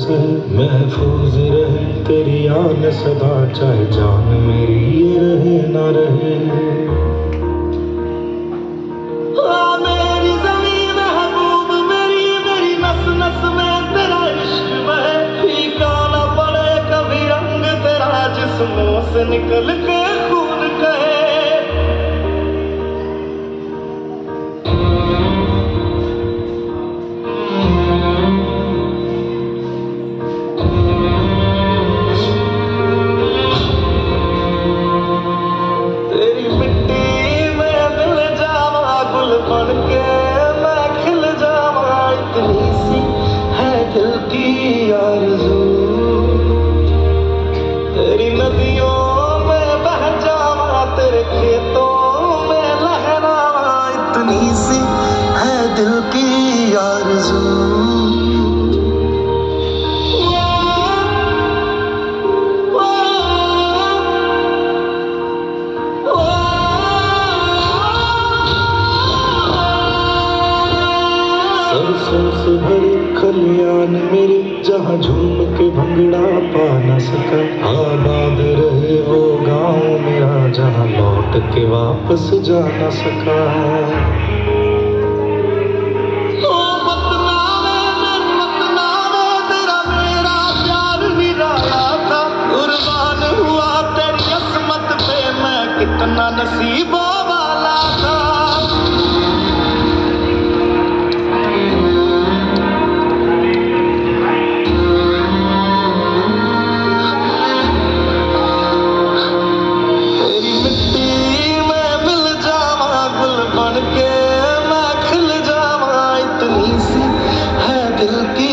से महफूज रहे तेरी आन सदा, चाहे जान मेरी ये रहे ना रहे। मेरी ज़मीन महबूब मेरी, मेरी नस नस में तेरा इश्क बहे, फीका न पड़े कभी रंग तेरा जिस्मों से निकल के खून कहे। तेरी मिट्टी में मिल जावा, गुल बन के मैं खिल जावा, इतनी सी है दिल की आरज़ू। तेरी नदियों में बह जावा, तेरे खेतों में लहरावा, इतनी सी है दिल की आरज़ू। सरसों से भरे खलियान मेरे, जहाँ झूम के भंगड़ा पा न सका। आबाद रहे वो गाँव मेरा, जहाँ लौट के वापस जा न सका। तेरा मेरा प्यार निराला था, कुर्बान हुआ तेरी असमत पे मैं, कितना नसीबों वाला था। तेरी मिट्टी में मिल जावा, गुल बन के मैं खिल जावा, इतनी सी है दिल की